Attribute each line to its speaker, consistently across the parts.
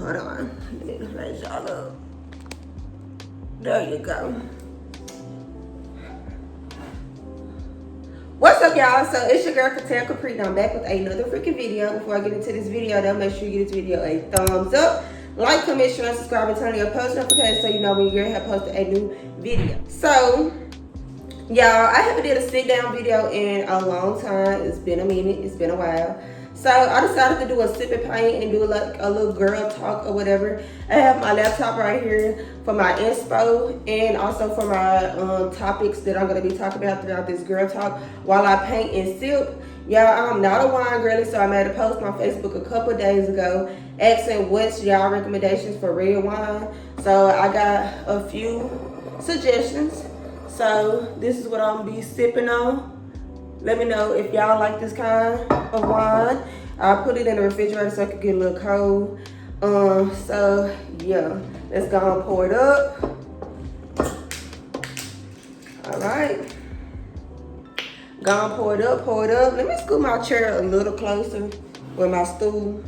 Speaker 1: Hold on. Let me raise y'all up. There you go. What's up, y'all? So it's your girl Katerra Capri. I'm back with another freaking video. Before I get into this video, though, make sure you give this video a thumbs up, like, comment, share, and subscribe, and turn on your post notifications so you know when your girl have posted a new video. So, y'all, I haven't did a sit down video in a long time. It's been a minute. It's been a while. So I decided to do a sip and paint and do like a little girl talk or whatever. I have my laptop right here for my inspo and also for my topics that I'm going to be talking about throughout this girl talk while I paint and sip. Y'all, I'm not a wine girly, so I made a post on Facebook a couple days ago asking what's y'all recommendations for red wine. So I got a few suggestions. So this is what I'm going to be sipping on. Let me know if y'all like this kind of wine. I'll put it in the refrigerator so it can get a little cold. So yeah, let's go and pour it up. All right. Go and pour it up, pour it up. Let me scoot my chair a little closer with my stool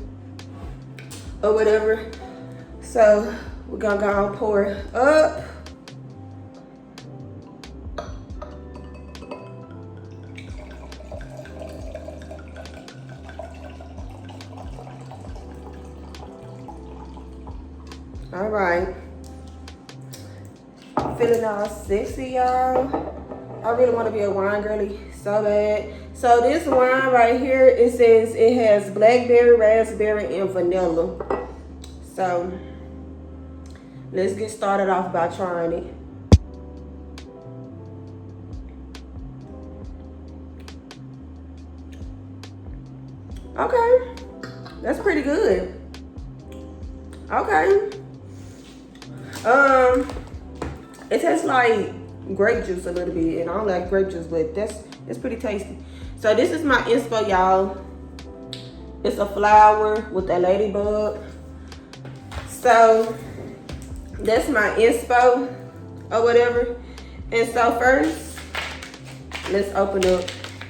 Speaker 1: or whatever. So we're gonna go and pour it up. All right, feeling all sexy, y'all. I really want to be a wine girly so bad. So this wine right here, it says it has blackberry, raspberry, and vanilla. So let's get started off by trying it. Okay, that's pretty good. Okay. It tastes like grape juice a little bit, and I don't like grape juice, but it's pretty tasty. So this is my inspo, y'all. It's a flower with a ladybug. So that's my inspo or whatever. And so first, let's open up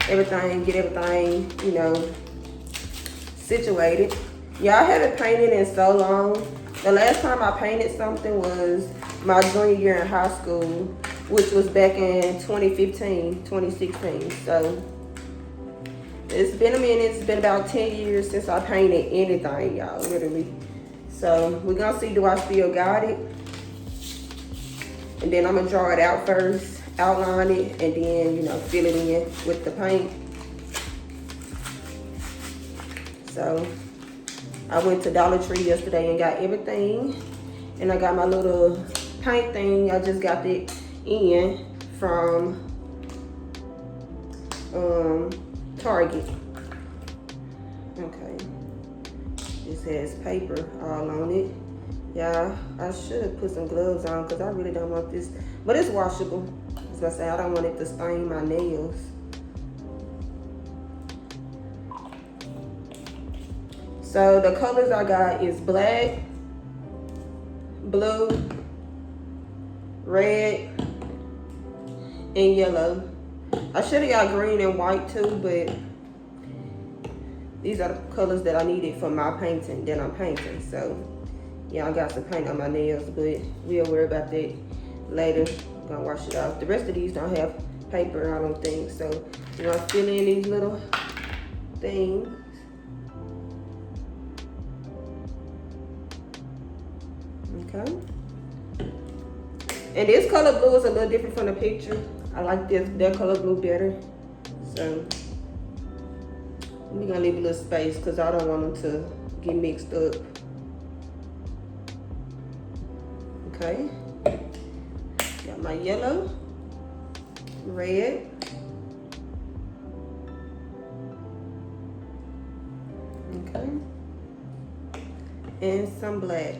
Speaker 1: everything, get everything, you know, situated. Y'all haven't painted in so long. The last time I painted something was my junior year in high school, which was back in 2015, 2016. So it's been a minute. It's been about 10 years since I painted anything, y'all, literally. So we're gonna see, do I still got it? And then I'm gonna draw it out first, outline it, and then, you know, fill it in with the paint. So I went to Dollar Tree yesterday and got everything. And I got my little paint thing. I just got it in from Target. Okay. This has paper all on it. Yeah, I should have put some gloves on because I really don't want this. But it's washable. As I say, I don't want it to stain my nails. So the colors I got is black, blue, red, and yellow. I should have got green and white too, but these are the colors that I needed for my painting that I'm painting. So yeah, I got some paint on my nails, but we'll worry about that later. I'm gonna wash it off. The rest of these don't have paper, I don't think. So we're gonna fill in these little things. Okay. And this color blue is a little different from the picture. I like that color blue better. So we're gonna leave a little space because I don't want them to get mixed up. Okay. Got my yellow, red, okay, and some black.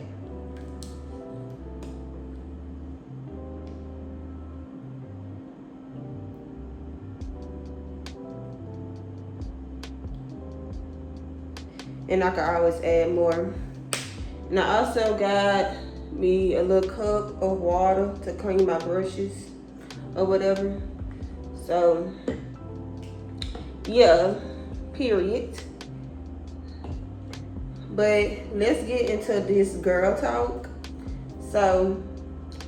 Speaker 1: And I can always add more. And I also got me a little cup of water to clean my brushes or whatever. So yeah, period. But let's get into this girl talk. So,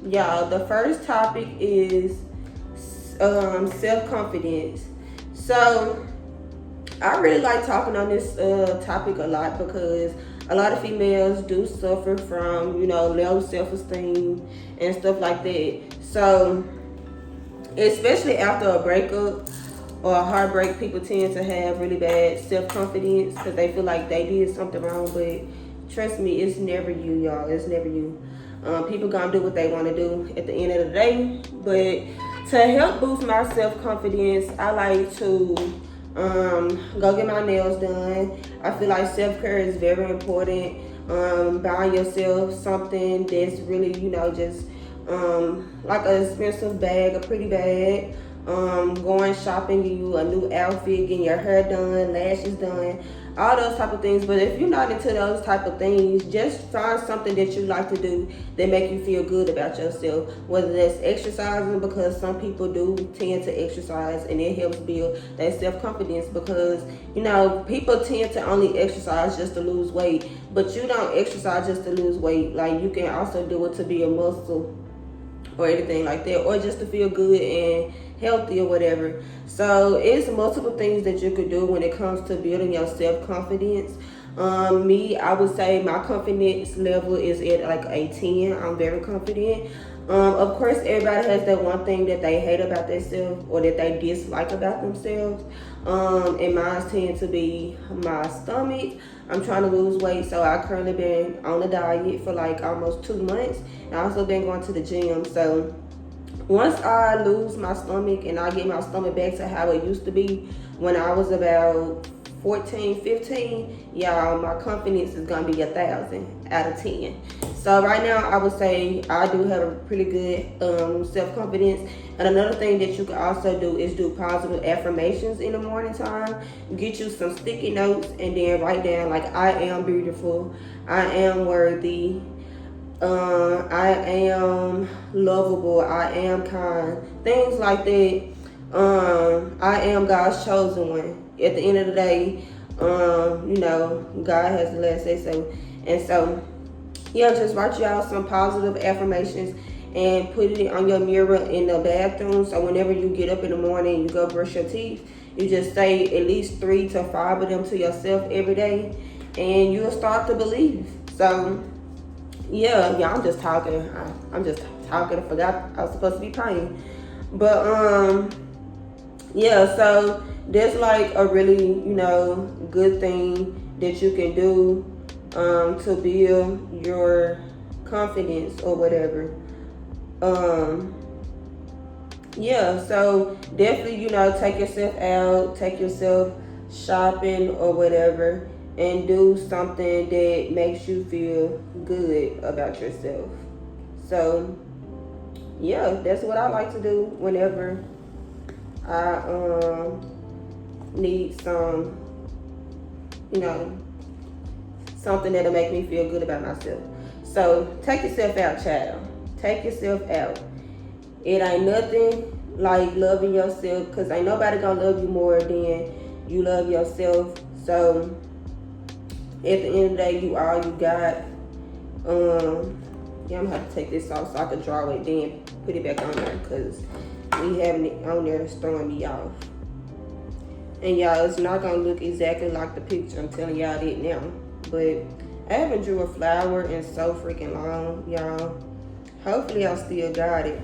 Speaker 1: y'all, the first topic is self-confidence. So, I really like talking on this topic a lot because a lot of females do suffer from, low self-esteem and stuff like that. So, especially after a breakup or a heartbreak, people tend to have really bad self-confidence because they feel like they did something wrong. But trust me, it's never you, y'all. It's never you. People gonna do what they want to do at the end of the day. But to help boost my self-confidence, I like to go get my nails done. I feel like self-care is very important. Buying yourself something that's really, just like an expensive bag, a pretty bag. Going shopping, getting you a new outfit, getting your hair done, lashes done, all those type of things. But if you're not into those type of things, just find something that you like to do that make you feel good about yourself. Whether that's exercising, because some people do tend to exercise and it helps build that self-confidence, because people tend to only exercise just to lose weight, but you don't exercise just to lose weight. Like, you can also do it to be a muscle or anything like that, or just to feel good and healthy or whatever. So it's multiple things that you could do when it comes to building your self-confidence. I would say my confidence level is at like a 10. I'm very confident. Of course, everybody has that one thing that they hate about themselves or that they dislike about themselves. And mine tend to be my stomach. I'm trying to lose weight, so I currently been on a diet for like almost 2 months. And I also been going to the gym. So once I lose my stomach and I get my stomach back to how it used to be when I was about 14, 15, y'all, my confidence is gonna be 1,000 out of 10. So right now, I would say I do have a pretty good self-confidence. And another thing that you can also do is do positive affirmations in the morning time. Get you some sticky notes and then write down like, I am beautiful, I am worthy, I am lovable, I am kind, things like that. I am God's chosen one. At the end of the day, God has the last say so. And so, just write y'all some positive affirmations and put it on your mirror in the bathroom. So whenever you get up in the morning, you go brush your teeth, you just say at least 3 to 5 of them to yourself every day, and you'll start to believe. So yeah, I'm just talking. I'm just talking. I forgot I was supposed to be praying. But so there's like a really, good thing that you can do to build your confidence or whatever. So definitely, take yourself out, take yourself shopping or whatever, and do something that makes you feel good about yourself. So that's what I like to do whenever I need some, something that'll make me feel good about myself. So take yourself out, child. Take yourself out. It ain't nothing like loving yourself, because ain't nobody gonna love you more than you love yourself. So at the end of the day, you all you got. I'm gonna have to take this off so I can draw it, then put it back on there, because me having it on there is throwing me off. And y'all, it's not gonna look exactly like the picture. I'm telling y'all that now. But I haven't drew a flower in so freaking long, y'all. Hopefully I still got it.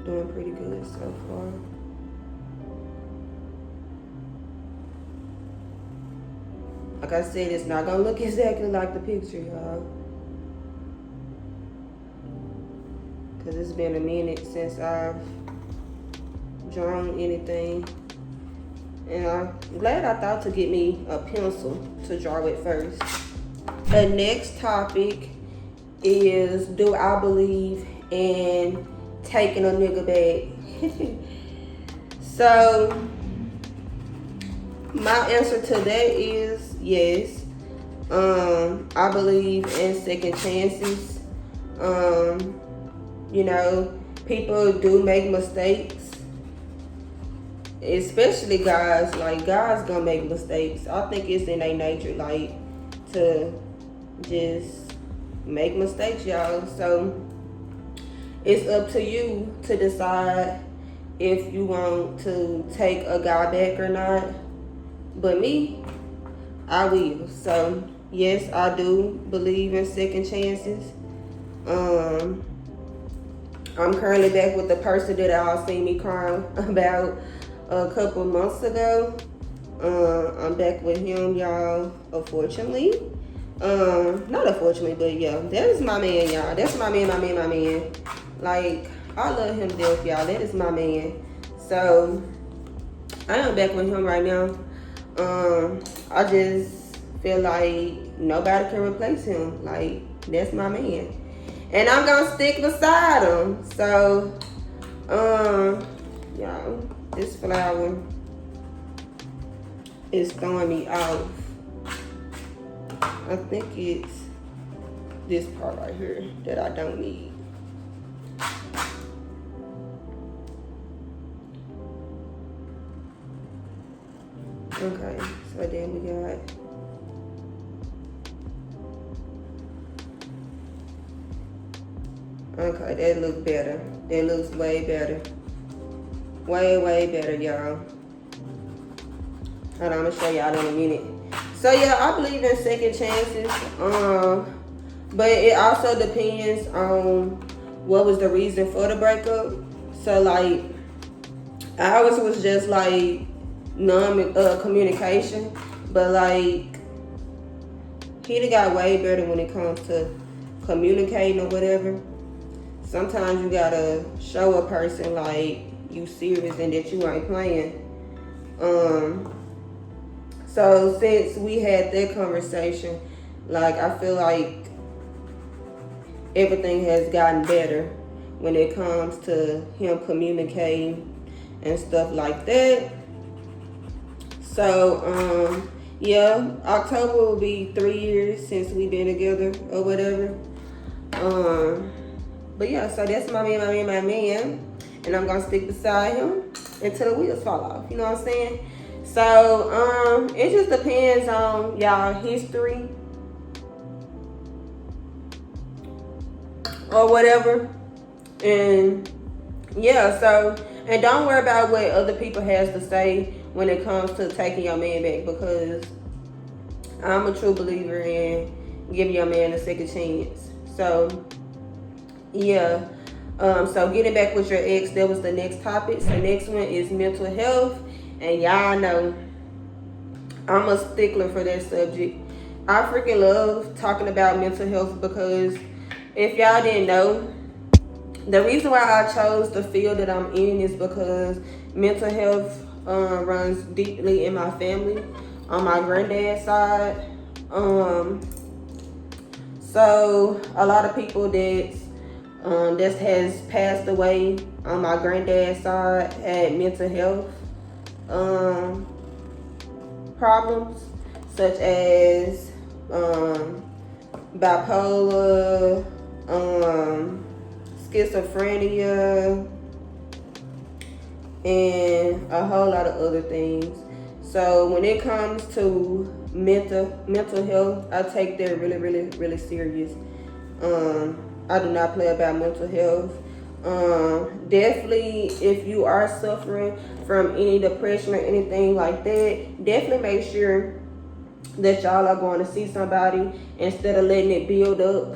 Speaker 1: Doing pretty good so far. Like I said, it's not gonna look exactly like the picture, y'all. Because it's been a minute since I've drawn anything. And I'm glad I thought to get me a pencil to draw with first. The next topic is, do I believe in taking a nigga back? So my answer to that is yes. I believe in second chances. People do make mistakes. Especially guys, like guys gonna make mistakes. I think it's in their nature, like to just make mistakes, y'all. So it's up to you to decide if you want to take a guy back or not. But me, I will. So yes, I do believe in second chances. I'm currently back with the person that y'all seen me crying about a couple months ago. I'm back with him, y'all, unfortunately. Not unfortunately, but yeah, that is my man, y'all. That's my man. Like, I love him to death, y'all. That is my man. So, I am back with him right now. I just feel like nobody can replace him. Like, that's my man. And I'm gonna stick beside him. So, y'all, this flower is throwing me off. I think it's this part right here that I don't need. Okay, so then we got okay, that looks better. That looks way better. Way better, y'all. Hold on, I'm gonna show y'all in a minute. So yeah, I believe in second chances. But it also depends on what was the reason for the breakup. So like, ours was just like communication, but like he done got way better when it comes to communicating or whatever. Sometimes you gotta show a person like you serious and that you ain't playing. So since we had that conversation, like I feel like everything has gotten better when it comes to him communicating and stuff like that. So yeah, October will be 3 years since we've been together or whatever. But yeah, so that's my man, and I'm gonna stick beside him until the wheels fall off. You know what I'm saying? So it just depends on y'all history or whatever. And yeah, so, and don't worry about what other people has to say when it comes to taking your man back, because I'm a true believer in giving your man a second chance. So yeah, so getting back with your ex, that was the next topic. So next one is mental health, and y'all know I'm a stickler for that subject. I freaking love talking about mental health, because if y'all didn't know, the reason why I chose the field that I'm in is because mental health runs deeply in my family on my granddad's side. So a lot of people that has passed away on my granddad's side had mental health problems, such as bipolar, schizophrenia, and a whole lot of other things. So when it comes to mental health, I take that really serious. I do not play about mental health. Definitely, if you are suffering from any depression or anything like that, definitely make sure that y'all are going to see somebody instead of letting it build up,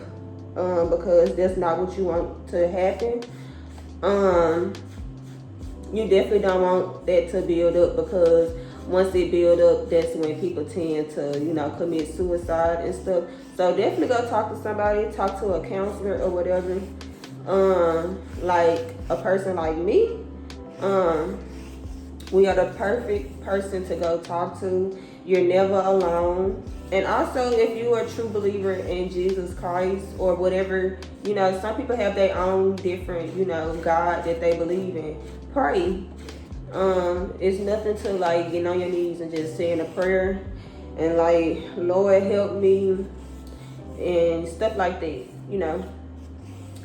Speaker 1: because that's not what you want to happen. You definitely don't want that to build up, because once it build up, that's when people tend to, commit suicide and stuff. So definitely go talk to somebody, talk to a counselor or whatever. Like a person like me, we are the perfect person to go talk to. You're never alone. And also, if you are a true believer in Jesus Christ or whatever, some people have their own different, God that they believe in. Pray. It's nothing to get on your knees and just saying a prayer and Lord help me and stuff like that,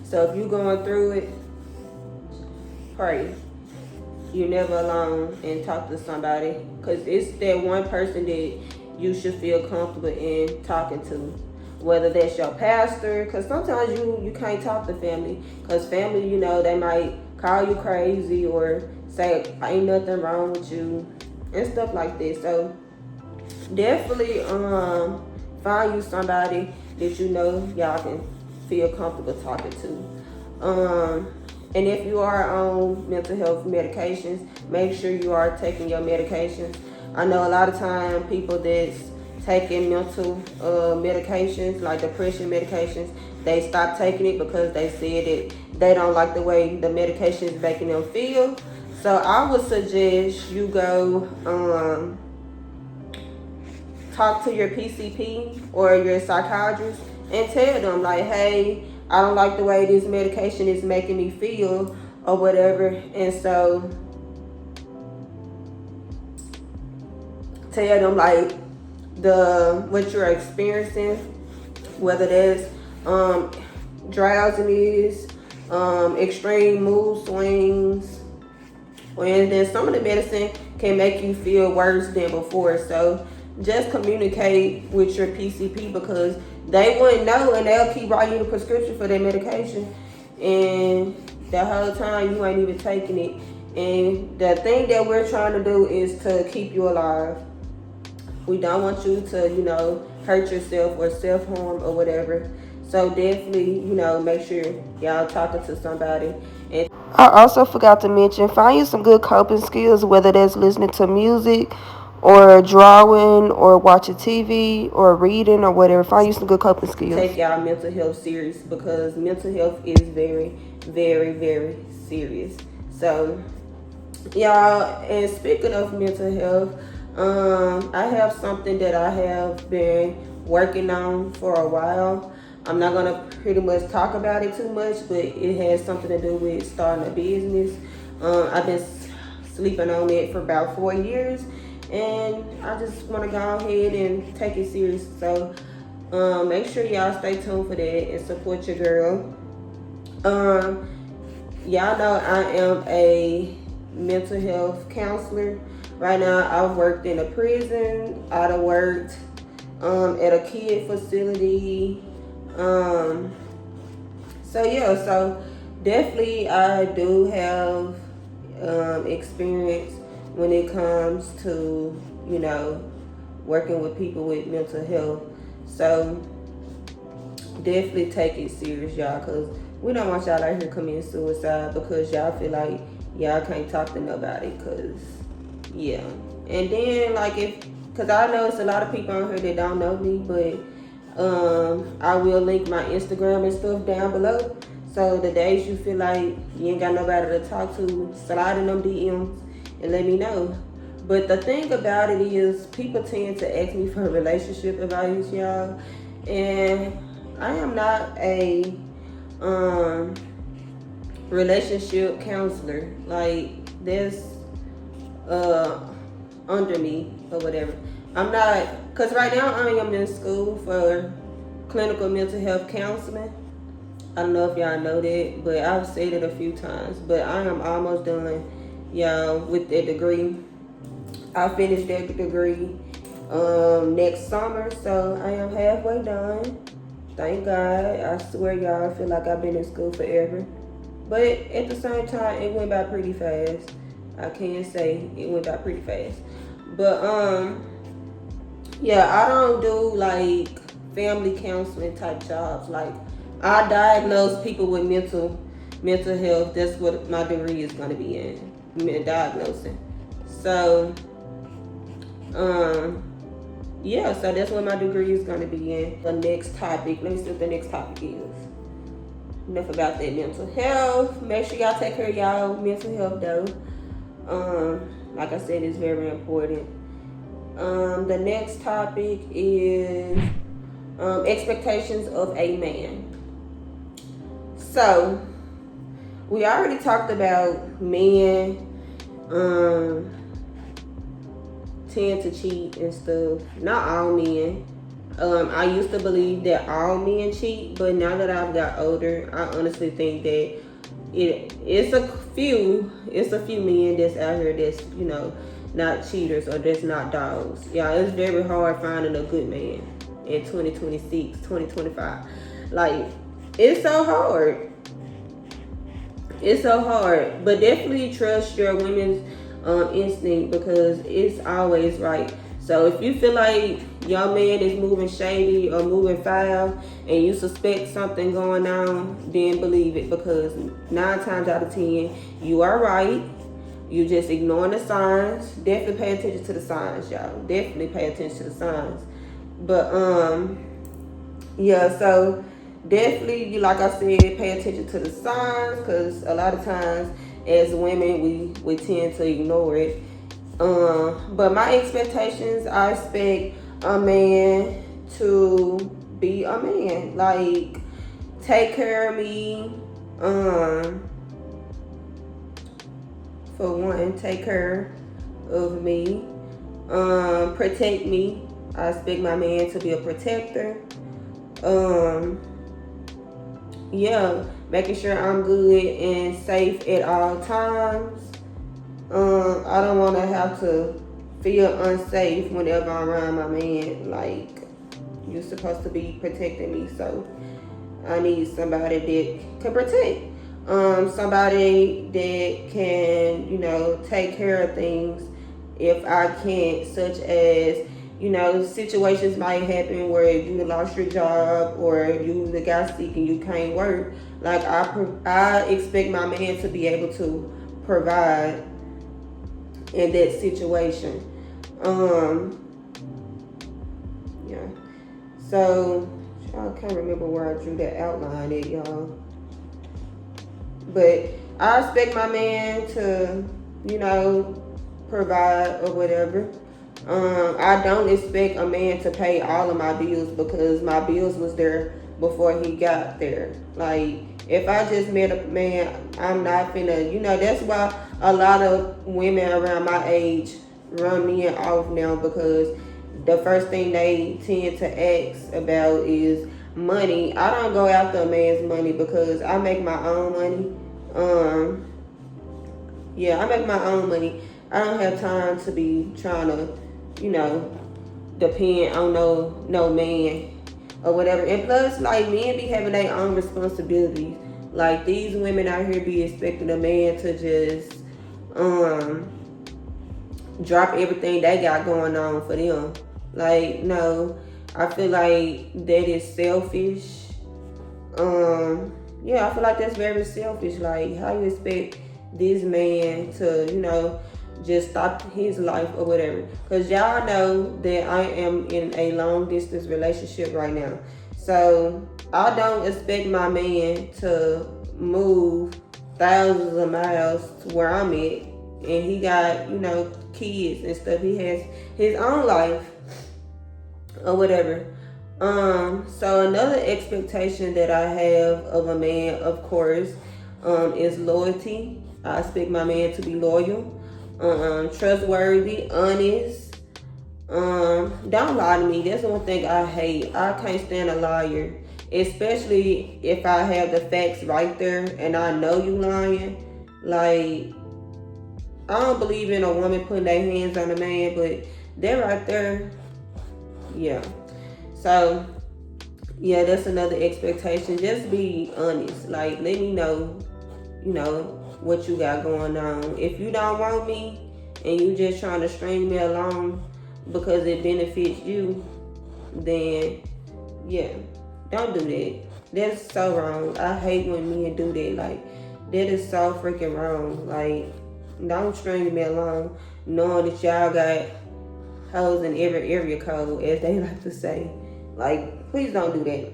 Speaker 1: So if you're going through it, pray. You're never alone, and talk to somebody, because it's that one person that you should feel comfortable in talking to. whether that's your pastor, because sometimes you can't talk to family, because family, you know, they might call you crazy or say ain't nothing wrong with you and stuff like this. So definitely find you somebody that you know y'all can feel comfortable talking to. And if you are on mental health medications, make sure you are taking your medications. I know a lot of time people that's taking mental medications, like depression medications, they stop taking it because they said that they don't like the way the medication is making them feel. So I would suggest you go talk to your PCP or your psychiatrist and tell them like, hey, I don't like the way this medication is making me feel or whatever. And so tell them like what you're experiencing, whether that's drowsiness, extreme mood swings, and then some of the medicine can make you feel worse than before. So just communicate with your PCP, because they wouldn't know and they'll keep writing you the prescription for their medication, and the whole time you ain't even taking it. And the thing that we're trying to do is to keep you alive. We don't want you to, you know, hurt yourself or self-harm or whatever. So definitely, you know, make sure y'all talking to somebody. And I also forgot to mention, find you some good coping skills, whether that's listening to music or drawing or watching TV or reading or whatever. Find you some good coping skills. Take y'all mental health serious, because mental health is very, very, very serious. So y'all, and speaking of mental health, I have something that I have been working on for a while. I'm not gonna pretty much talk about it too much, but it has something to do with starting a business. I've been sleeping on it for about 4 years, and I just want to go ahead and take it serious. So make sure y'all stay tuned for that and support your girl. Y'all know I am a mental health counselor. Right now, I've worked in a prison. I've worked at a kid facility. So definitely I do have experience when it comes to, you know, working with people with mental health. So definitely take it serious, y'all, because we don't want y'all out here committing suicide because y'all feel like y'all can't talk to nobody, because yeah. And then because I know it's a lot of people on here that don't know me, but I will link my Instagram and stuff down below. So the days you feel like you ain't got nobody to talk to, slide in them DMs and let me know. But the thing about it is, people tend to ask me for relationship advice, y'all, and I am not a relationship counselor. Like, that's under me or whatever. I'm not, because right now I am in school for clinical mental health counseling. I don't know if y'all know that, but I've said it a few times, but I am almost done, y'all, with that degree. I finished that degree next summer, so I am halfway done. Thank God. I swear, y'all, I feel like I've been in school forever. But at the same time, it went by pretty fast. I can say it went by pretty fast. But yeah, I don't do like family counseling type jobs. Like, I diagnose people with mental health. That's what my degree is going to be in, diagnosing. So yeah, so that's what my degree is going to be in. The next topic, let me see what the next topic is. Enough about that mental health. Make sure y'all take care of y'all mental health though. Like I said, it's very important. The next topic is expectations of a man. So we already talked about men tend to cheat and stuff. Not all men. I used to believe that all men cheat, but now that I've got older, I honestly think that it's a few men that's out here that's, not cheaters or that's not dogs. Yeah, it's very hard finding a good man. in 2026, 2025. Like, it's so hard. It's so hard. But definitely trust your women's instinct, because it's always right. So if you feel like your man is moving shady or moving foul and you suspect something going on, then believe it, because 9 times out of 10, you are right. You just ignoring the signs. Definitely pay attention to the signs, y'all. Definitely pay attention to the signs. But yeah, so definitely, you, like I said, pay attention to the signs, because a lot of times as women we tend to ignore it. But my expectations, I expect a man to be a man, like take care of me. For one, take care of me, protect me. I expect my man to be a protector. Yeah, making sure I'm good and safe at all times. I don't want to have to feel unsafe whenever I'm around my man. Like, you're supposed to be protecting me, so I need somebody that can protect. Somebody that can, take care of things if I can't, such as, situations might happen where you lost your job or you got sick and you can't work. Like, I expect my man to be able to provide in that situation. Yeah. So I can't remember where I drew that outline at, y'all. But I expect my man to, provide or whatever. I don't expect a man to pay all of my bills, because my bills was there before he got there. Like, if I just met a man, I'm not finna, that's why a lot of women around my age run me off now, because the first thing they tend to ask about is money. I don't go after a man's money, because I make my own money. I make my own money. I don't have time to be trying to, depend on no man or whatever. And plus, like, men be having their own responsibilities. Like, these women out here be expecting a man to just drop everything they got going on for them. Like, no, I feel like that is selfish. I feel like that's very selfish. Like, how you expect this man to, just stop his life or whatever? Because y'all know that I am in a long distance relationship right now. So I don't expect my man to move thousands of miles to where I'm at. And he got, kids and stuff. He has his own life or whatever. So another expectation that I have of a man, of course, is loyalty. I expect my man to be loyal, trustworthy, honest. Don't lie to me. That's one thing I hate. I can't stand a liar, especially if I have the facts right there and I know you lying. Like, I don't believe in a woman putting their hands on a man, but they're right there. Yeah. So, yeah, that's another expectation. Just be honest. Like, let me know, what you got going on. If you don't want me and you just trying to string me along because it benefits you, then, yeah, don't do that. That's so wrong. I hate when men do that. Like, that is so freaking wrong. Like, don't string me along knowing that y'all got hoes in every area code, as they like to say. Like, please don't do that,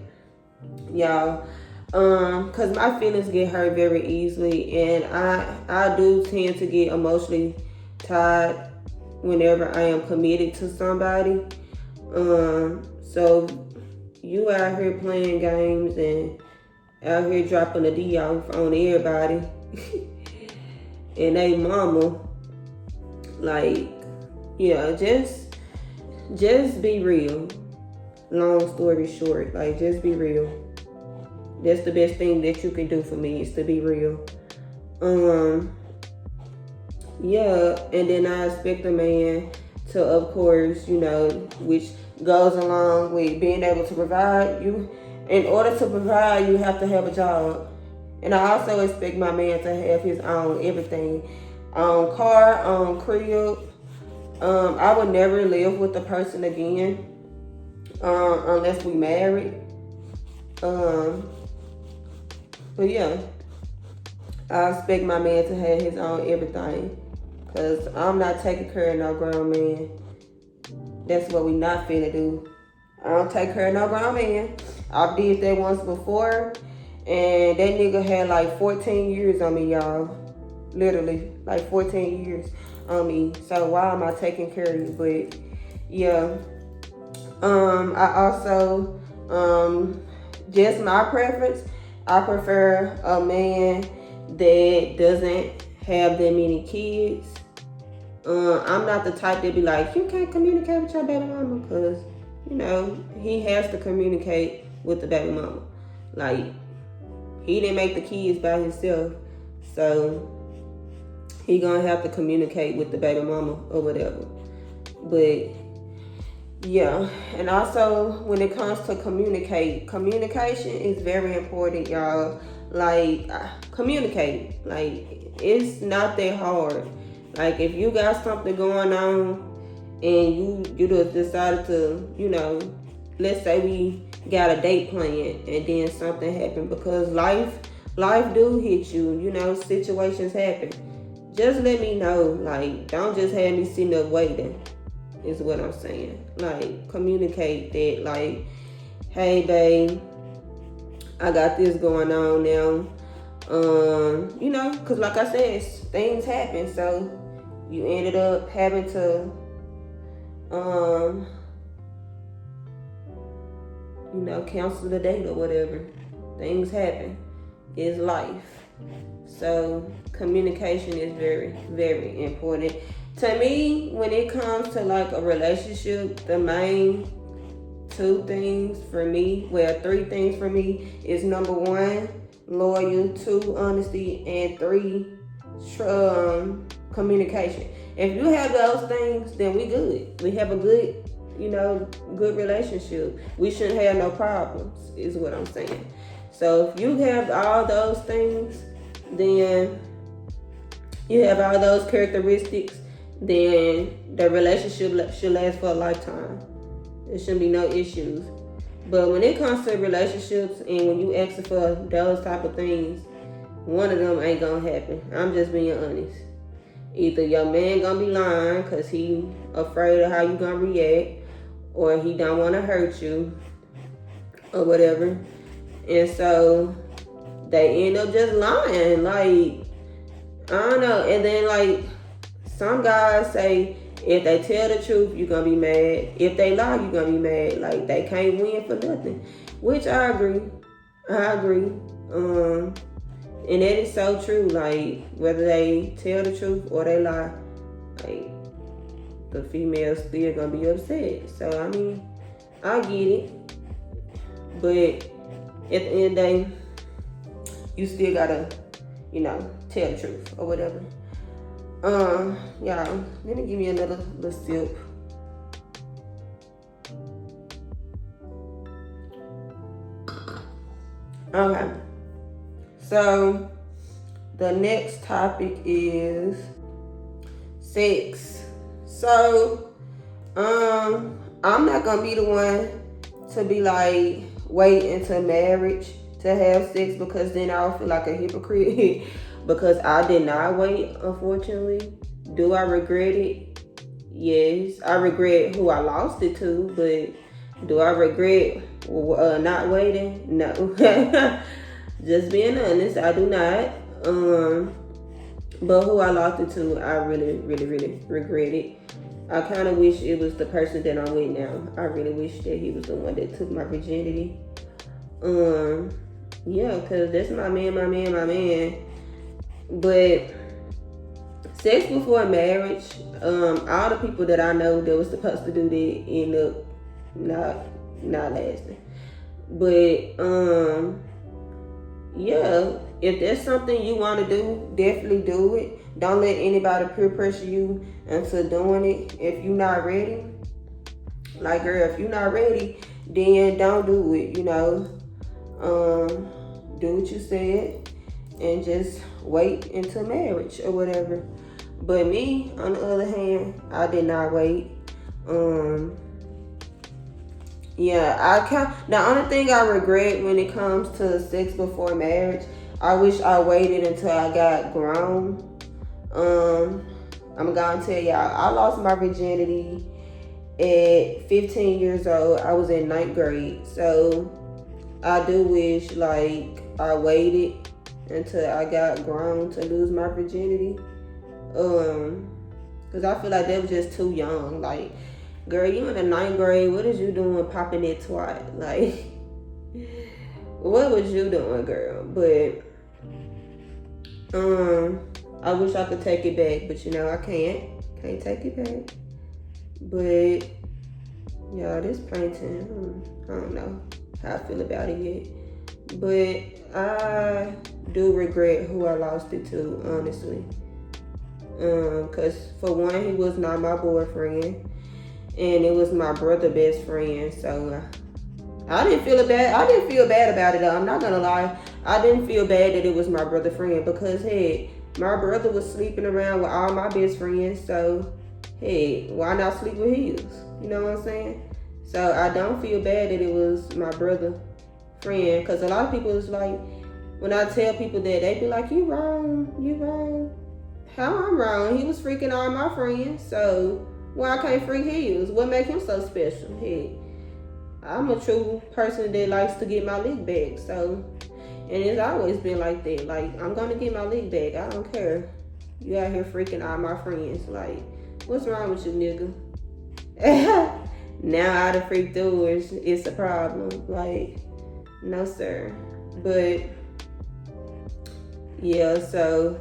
Speaker 1: y'all. Cause my feelings get hurt very easily, and I do tend to get emotionally tied whenever I am committed to somebody. So you out here playing games and out here dropping a D off on everybody and they mama. Like, yeah, just be real. Long story short, like, just be real. That's the best thing that you can do for me, is to be real. Yeah, and then I expect a man to, of course, which goes along with being able to provide. In order to provide, you have to have a job. And I also expect my man to have his own everything. Own car, own crib. I would never live with a person again unless we married. But yeah, I expect my man to have his own everything. Because I'm not taking care of no grown man. That's what we not finna do. I don't take care of no grown man. I did that once before. And that nigga had like 14 years on me, y'all. Literally, like 14 years on me. So why am I taking care of you? But yeah. I also, just my preference, I prefer a man that doesn't have that many kids. I'm not the type that be like, you can't communicate with your baby mama, because, you know, he has to communicate with the baby mama. Like, he didn't make the kids by himself, so he gonna have to communicate with the baby mama or whatever. But yeah, and also when it comes to communication is very important, y'all. Like, communicate. Like, it's not that hard. Like, if you got something going on and you just decided to, you know, let's say we got a date planned and then something happened, because life do hit you, you know, situations happen. Just let me know. Like, don't just have me sitting up waiting, is what I'm saying. Like, communicate that, like, hey babe, I got this going on now. You know, because like I said, things happen, so you ended up having to you know, cancel the date or whatever. Things happen. It's life. So communication is very, very important. To me, when it comes to like a relationship, the main three things for me is: number one, loyal; two, honesty; and three, communication. If you have those things, then we good. We have a good, you know, good relationship. We shouldn't have no problems, is what I'm saying. So if you have all those things, then you have all those characteristics, then the relationship should last for a lifetime. There shouldn't be no issues. But when it comes to relationships and when you ask for those type of things, one of them ain't gonna happen. I'm just being honest. Either your man gonna be lying because he afraid of how you gonna react, or he don't want to hurt you, or whatever. And so they end up just lying. Like, I don't know. And then, like, some guys say if they tell the truth, you're going to be mad. If they lie, you're going to be mad. Like, they can't win for nothing. Which I agree. And that is so true. Like, whether they tell the truth or they lie, like, the female's still going to be upset. So, I mean, I get it. But at the end of the day, you still gotta, you know, tell the truth or whatever. Y'all, let me give me another little sip. Okay. So the next topic is sex. So, I'm not gonna be the one to be like, wait until marriage to have sex, because then I'll feel like a hypocrite because I did not wait, unfortunately. Do I regret it? Yes. I regret who I lost it to, but do I regret not waiting? No. Just being honest, I do not. But who I lost it to, I really, really, really regret it. I kind of wish it was the person that I'm with now. I really wish that he was the one that took my virginity. Yeah, because that's my man. But sex before marriage, all the people that I know that was supposed to do that end up not lasting. But yeah, if that's something you want to do, definitely do it. Don't let anybody peer pressure you into doing it if you're not ready. Like, girl, if you're not ready, then don't do it, you know. Do what you said and just wait until marriage or whatever. But me, on the other hand, I did not wait. The only thing I regret when it comes to sex before marriage, I wish I waited until I got grown. I'm gonna tell y'all, I lost my virginity at 15 years old. I was in 9th grade. So I do wish like I waited until I got grown to lose my virginity. Cause I feel like that was just too young. Like, girl, you in the 9th grade, what is you doing popping that twat? Like, what was you doing, girl? But I wish I could take it back, but you know I can't take it back. But yeah, this painting, I don't know how I feel about it yet. But I do regret who I lost it to, honestly. Cause for one, he was not my boyfriend, and it was my brother's best friend. So I didn't feel bad. I didn't feel bad about it though. I'm not gonna lie. I didn't feel bad that it was my brother's friend because hey, my brother was sleeping around with all my best friends. So hey, why not sleep with his? You know what I'm saying? So I don't feel bad that it was my brother friend. Cause a lot of people is like, when I tell people that, they be like, you wrong. How I'm wrong? He was freaking all my friends. So why I can't freak his? What make him so special? Hey, I'm a true person that likes to get my lick back. So, and it's always been like that. Like, I'm gonna get my lick back. I don't care. You out here freaking all my friends. Like, what's wrong with you, nigga? Now I done freaked through it's a problem. Like, no sir. But yeah, so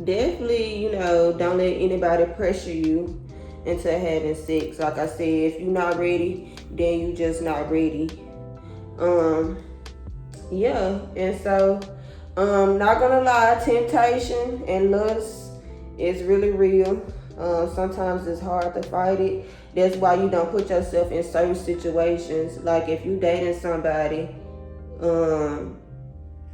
Speaker 1: definitely, you know, don't let anybody pressure you into having sex. Like I said, if you're not ready, then you just not ready. Yeah, and so not gonna lie, temptation and lust is really real. Sometimes it's hard to fight it. That's why you don't put yourself in certain situations. Like if you dating somebody,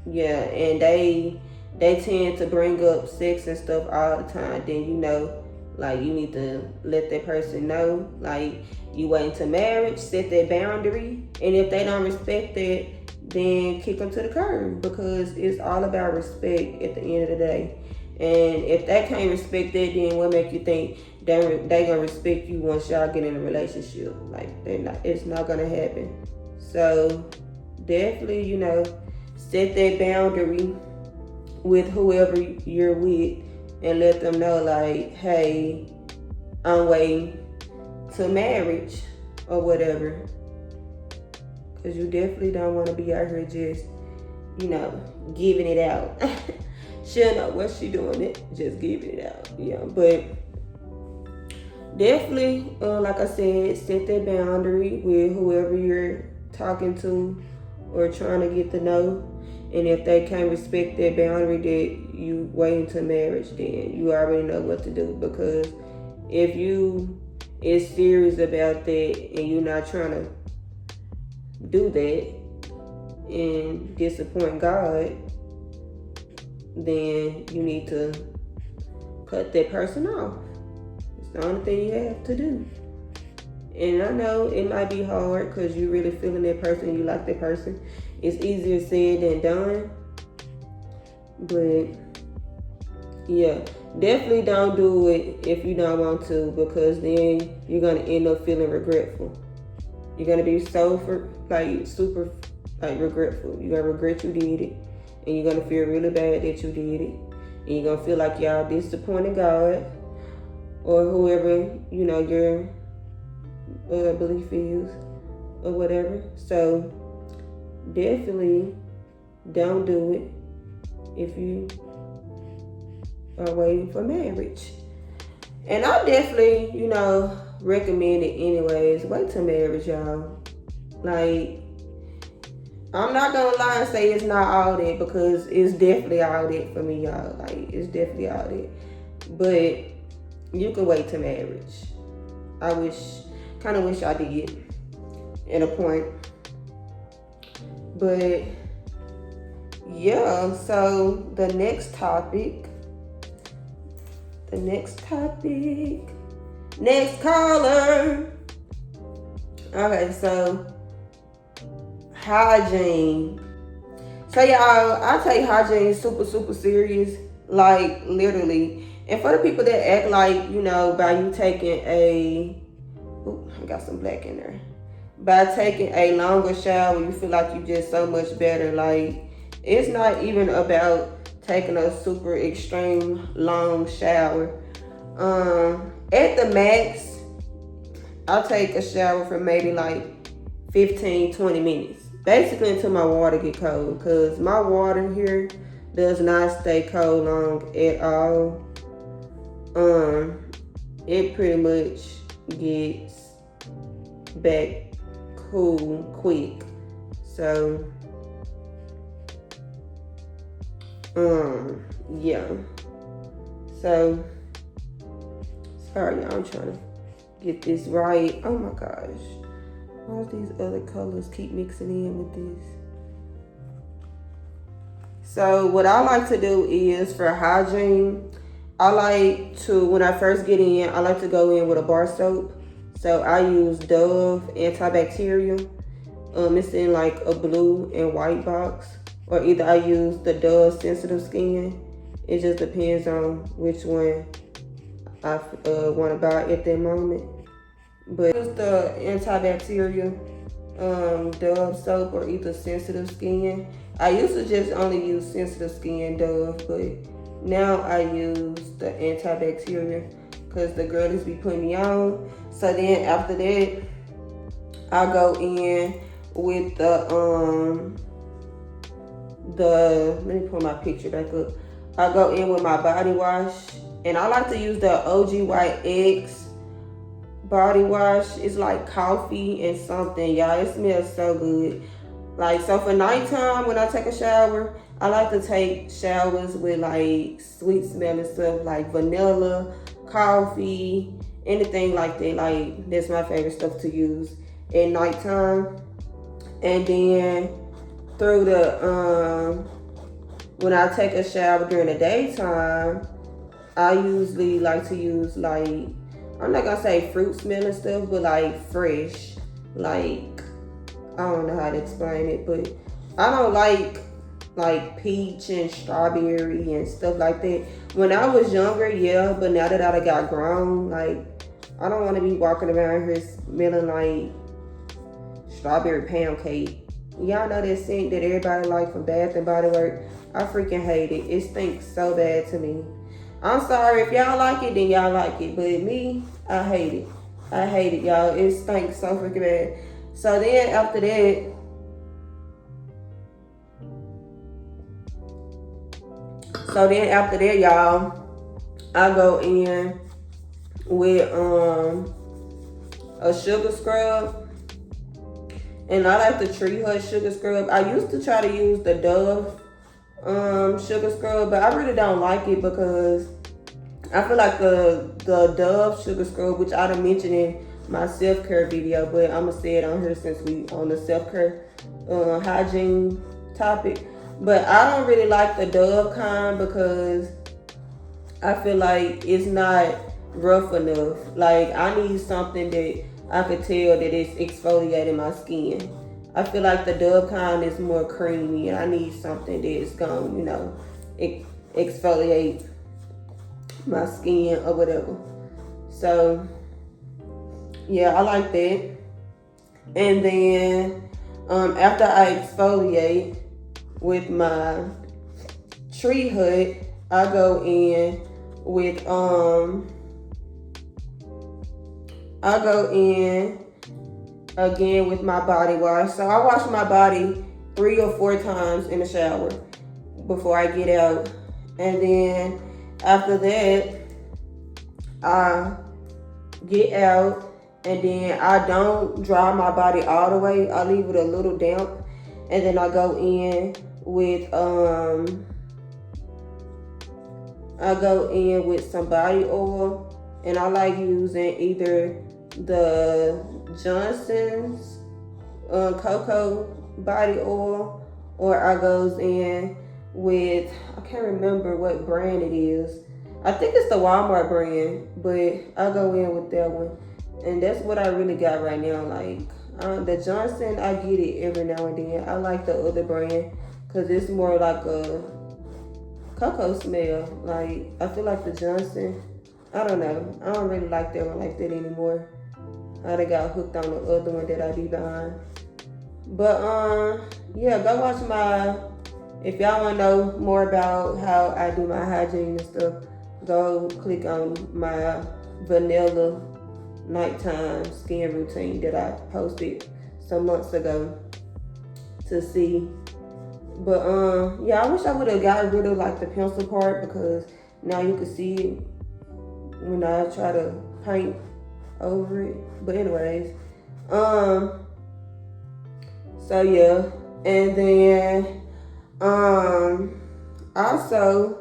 Speaker 1: yeah, and they tend to bring up sex and stuff all the time, then you know, like you need to let that person know, like you wait until marriage, set that boundary, and if they don't respect that, then kick them to the curb, because it's all about respect at the end of the day. And if they can't respect that, then what make you think they gonna respect you once y'all get in a relationship? Like it's not gonna happen. So definitely, you know, set that boundary with whoever you're with and let them know, like, hey, I'm waiting to marriage or whatever. Because you definitely don't want to be out here just, you know, giving it out. She'll know what she doing it, just giving it out. Yeah, but definitely, like I said, set that boundary with whoever you're talking to or trying to get to know. And if they can't respect that boundary that you wait until marriage, then you already know what to do. Because if you is serious about that and you're not trying to do that and disappoint God, then you need to cut that person off. It's the only thing you have to do. And I know it might be hard because you really feeling that person, you like that person. It's easier said than done. But yeah, definitely don't do it if you don't want to, because then you're gonna end up feeling regretful. You're gonna be super regretful. You're gonna regret you did it, and you're gonna feel really bad that you did it, and you're gonna feel like y'all disappointed God or whoever, you know, your belief is or whatever. So definitely don't do it if you are waiting for marriage. And I definitely, you know, recommend it anyways. Wait till marriage, y'all. Like, I'm not gonna lie and say it's not all that, because it's definitely all that for me, y'all. Like, it's definitely all that. But you can wait till marriage. I wish Kind of wish I did at a point. But yeah, so the next topic. Next caller. Okay, so hygiene. So y'all, I take hygiene super serious, like literally. And for the people that act like, you know, by you taking I got some black in there. By taking a longer shower, you feel like you just so much better. Like, it's not even about taking a super extreme long shower. At the max, I'll take a shower for maybe like 15-20 minutes, basically until my water get cold, because my water here does not stay cold long at all. It pretty much gets back cool quick. So yeah. So sorry, y'all, I'm trying to get this right. Oh my gosh, all these other colors keep mixing in with this. So what I like to do is, for hygiene, I like to, when I first get in, I like to go in with a bar soap. So I use Dove antibacterial. It's in like a blue and white box, or either I use the Dove sensitive skin. It just depends on which one I want to buy at that moment. But use the antibacterial Dove soap, or either sensitive skin. I used to just only use sensitive skin Dove, but now I use the antibacterial because the girlies be putting me on. So then after that, I go in with the let me pull my picture back up. I go in with my body wash, and I like to use the OG White X body wash. It's like coffee and something, y'all. It smells so good. Like, so for nighttime when I take a shower, I like to take showers with like sweet smelling stuff like vanilla, coffee, anything like that. Like, that's my favorite stuff to use at nighttime. And then through the when I take a shower during the daytime, I usually like to use, like, I'm not gonna say fruit smelling stuff, but like fresh, like, I don't know how to explain it, but I don't like peach and strawberry and stuff like that. When I was younger, yeah, but now that I got grown, like, I don't want to be walking around here smelling like strawberry pound cake. Y'all know that scent that everybody like from Bath and Body Works? I freaking hate it. It stinks so bad to me. I'm sorry, if y'all like it, then y'all like it, but me, I hate it. I hate it, y'all. It stinks so freaking bad. So then after that, y'all, I go in with a sugar scrub. And I like the Tree Hut sugar scrub. I used to try to use the Dove sugar scrub, but I really don't like it because I feel like the Dove sugar scrub, which I done mentioned in my self-care video, but I'm gonna say it on here since we on the self-care hygiene topic. But I don't really like the Dove kind because I feel like it's not rough enough. Like, I need something that I could tell that it's exfoliating my skin. I feel like the Dove kind is more creamy, and I need something that's gonna, you know, exfoliate my skin or whatever. So yeah, I like that. And then after I exfoliate with my Tree Hut, I go in with again with my body wash. So I wash my body 3 or 4 times in the shower before I get out. And then after that, I get out, and then I don't dry my body all the way. I leave it a little damp. And then I go in with some body oil, and I like using either the Johnson's cocoa body oil, or I goes in with, I can't remember what brand it is. I think it's the Walmart brand, but I go in with that one. And that's what I really got right now. Like the Johnson, I get it every now and then. I like the other brand because it's more like a cocoa smell. Like I feel like the Johnson, I don't know. I don't really like that one like that anymore. I done got hooked on the other one that I be behind. But yeah, go watch my, if y'all wanna know more about how I do my hygiene and stuff, go click on my vanilla nighttime skin routine that I posted some months ago to see. But yeah, I wish I would have got rid of like the pencil part, because now you can see it when I try to paint over it. But anyways, so yeah, and then also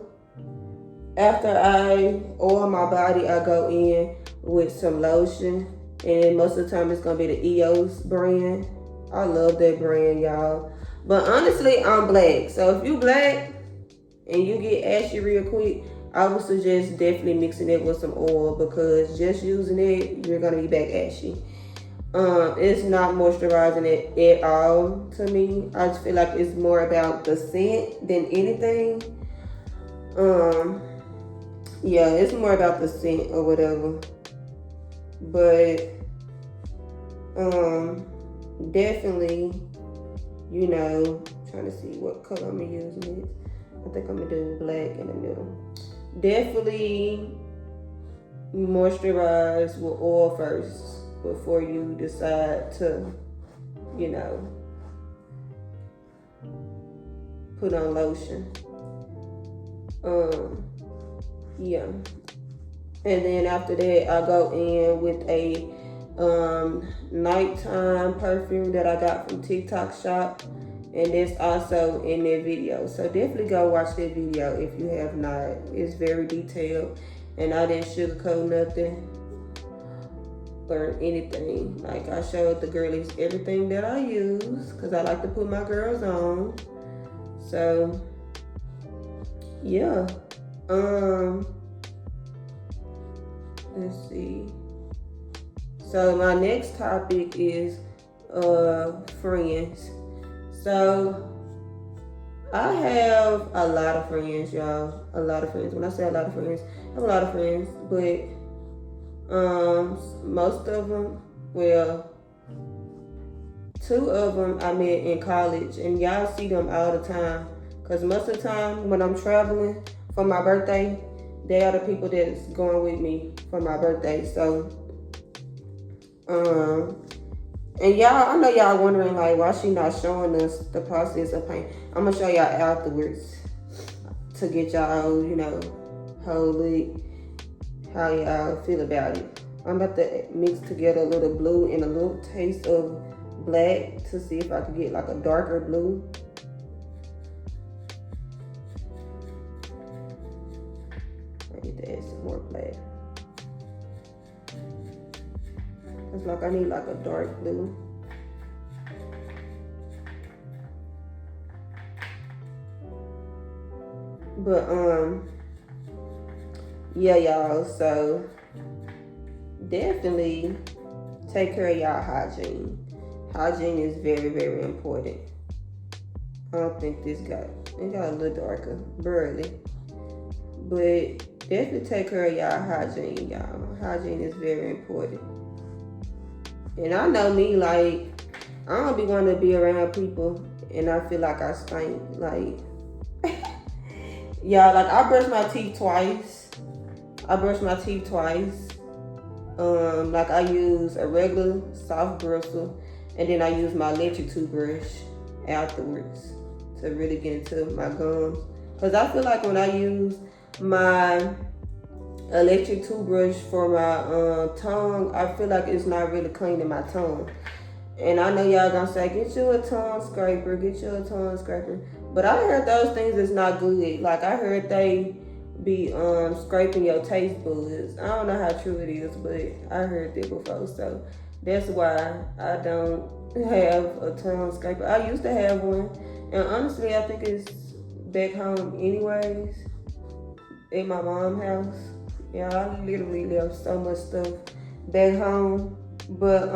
Speaker 1: after I oil my body, I go in with some lotion, and most of the time it's gonna be the EOS brand. I love that brand, y'all. But honestly, I'm black, so if you black and you get ashy real quick, I would suggest definitely mixing it with some oil, because just using it, you're gonna be back ashy. It's not moisturizing it at all to me. I just feel like it's more about the scent than anything. Yeah, it's more about the scent or whatever. But definitely, you know, trying to see what color I'm gonna use next. I think I'm gonna do black in the middle. Definitely moisturize with oil first before you decide to, you know, put on lotion. Yeah. And then after that, I go in with a nighttime perfume that I got from TikTok Shop, and it's also in their video. So definitely go watch that video if you have not. It's very detailed, and I didn't sugarcoat nothing or anything. Like, I showed the girlies everything that I use, because I like to put my girls on. So yeah. Let's see. So my next topic is friends. So I have a lot of friends, y'all. A lot of friends. When I say a lot of friends, I have a lot of friends, but most of them, well, 2 of them I met in college, and y'all see them all the time, because most of the time when I'm traveling for my birthday, they are the people that's going with me for my birthday. So and y'all, I know y'all wondering like why she not showing us the process of paint. I'm gonna show y'all afterwards to get y'all, you know, wholly how y'all feel about it. I'm about to mix together a little blue and a little taste of black to see if I can get like a darker blue. I need to add some more black. It's like I need like a dark blue. But yeah, y'all, so definitely take care of y'all hygiene. Hygiene is very, very important. I don't think it got a little darker, barely. But definitely take care of y'all hygiene, y'all. Hygiene is very important. And I know me, like, I don't be wanting to be around people and I feel like I stink. Like, yeah, like I brush my teeth twice. Like I use a regular soft bristle, and then I use my electric toothbrush afterwards to really get into my gums. Cause I feel like when I use my electric toothbrush for my tongue, I feel like it's not really cleaning my tongue. And I know y'all gonna say, get you a tongue scraper. But I heard those things is not good. Like I heard they be scraping your taste buds. I don't know how true it is, but I heard that before. So that's why I don't have a tongue scraper. I used to have one, and honestly, I think it's back home anyways, at my mom's house. Yeah, I literally left so much stuff back home. But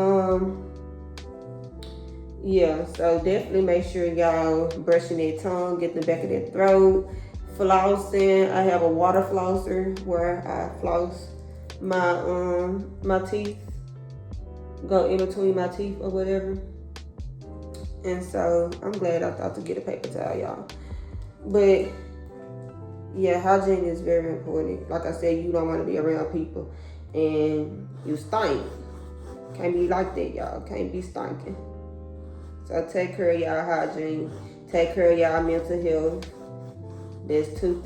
Speaker 1: yeah, so definitely make sure y'all brushing their tongue, get the back of their throat, flossing. I have a water flosser where I floss my teeth, go in between my teeth or whatever. And so I'm glad I thought to get a paper towel, y'all. But yeah, hygiene is very important. Like I said, you don't want to be around people and you stink. Can't be like that, y'all. Can't be stinking. So take care of y'all hygiene. Take care of y'all mental health. There's two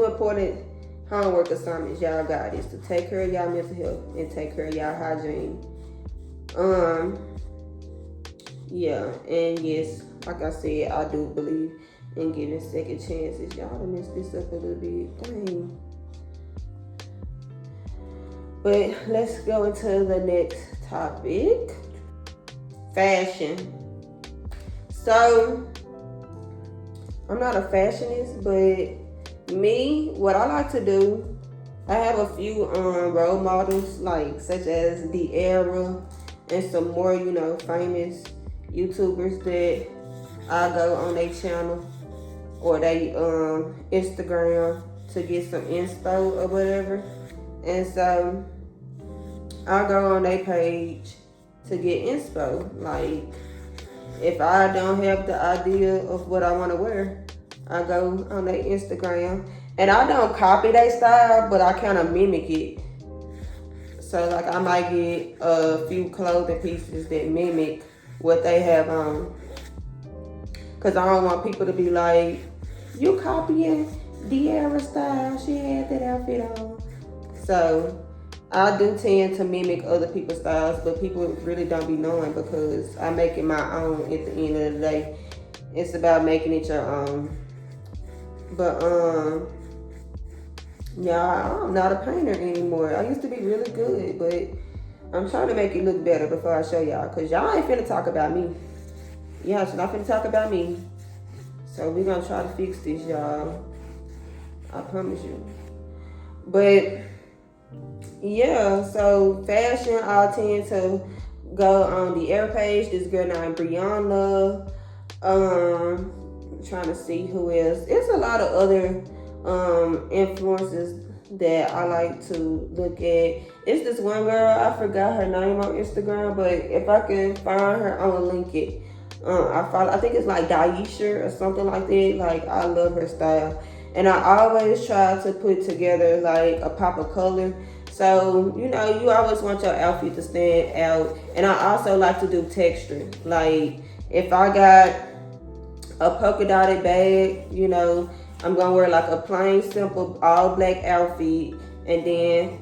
Speaker 1: important homework assignments y'all got is to take care of y'all mental health and take care of y'all hygiene. Yeah, and yes, like I said, I do believe in giving second chances. Y'all done messed this up a little bit. Dang. But let's go into the next topic. Fashion. So, I'm not a fashionist, but me, what I like to do, I have a few role models, like such as De'Ara and some more, famous YouTubers that I go on their channel or they Instagram to get some inspo or whatever. And so I go on their page to get inspo. Like, if I don't have the idea of what I want to wear, I go on their Instagram. And I don't copy their style, but I kind of mimic it. So, like, I might get a few clothing pieces that mimic what they have on. Because I don't want people to be like, you copying De'Ara style. She had that outfit on. So, I do tend to mimic other people's styles, but people really don't be knowing because I make it my own at the end of the day. It's about making it your own. But, yeah, I'm not a painter anymore. I used to be really good, but I'm trying to make it look better before I show y'all, because y'all ain't finna talk about me. Y'all should not finna talk about me. So we're gonna try to fix this, y'all. I promise you. But yeah, so fashion, I tend to go on the Air page. This girl named Brianna. Trying to see who else. It's a lot of other influencers that I like to look at. It's this one girl, I forgot her name on Instagram, but if I can find her, I'm gonna link it. I think it's like Daisha or something like that. Like, I love her style. And I always try to put together like a pop of color. So, you always want your outfit to stand out. And I also like to do texture. Like, if I got a polka dotted bag, I'm gonna wear like a plain, simple, all black outfit. And then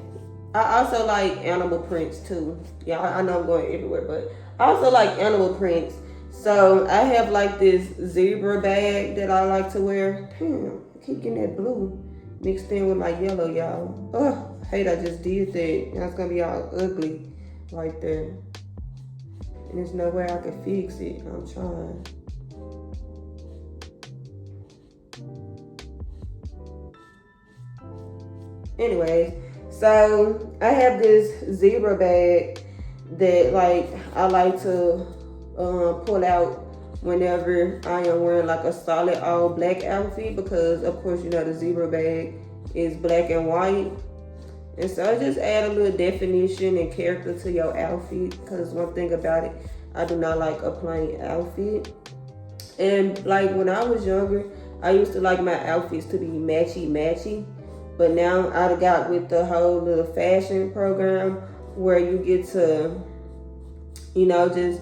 Speaker 1: I also like animal prints too. Yeah, I know I'm going everywhere, but I also like animal prints. So I have like this zebra bag that I like to wear. Damn, I keep getting that blue mixed in with my yellow, y'all. Oh, I hate I just did that. That's gonna be all ugly right there. And there's no way I can fix it. I'm trying. Anyways, so I have this zebra bag that like I like to pull out whenever I am wearing like a solid all black outfit, because of course the zebra bag is black and white, and so I just add a little definition and character to your outfit, because one thing about it, I do not like a plain outfit. And like when I was younger, I used to like my outfits to be matchy, but now I got with the whole little fashion program where you get to just,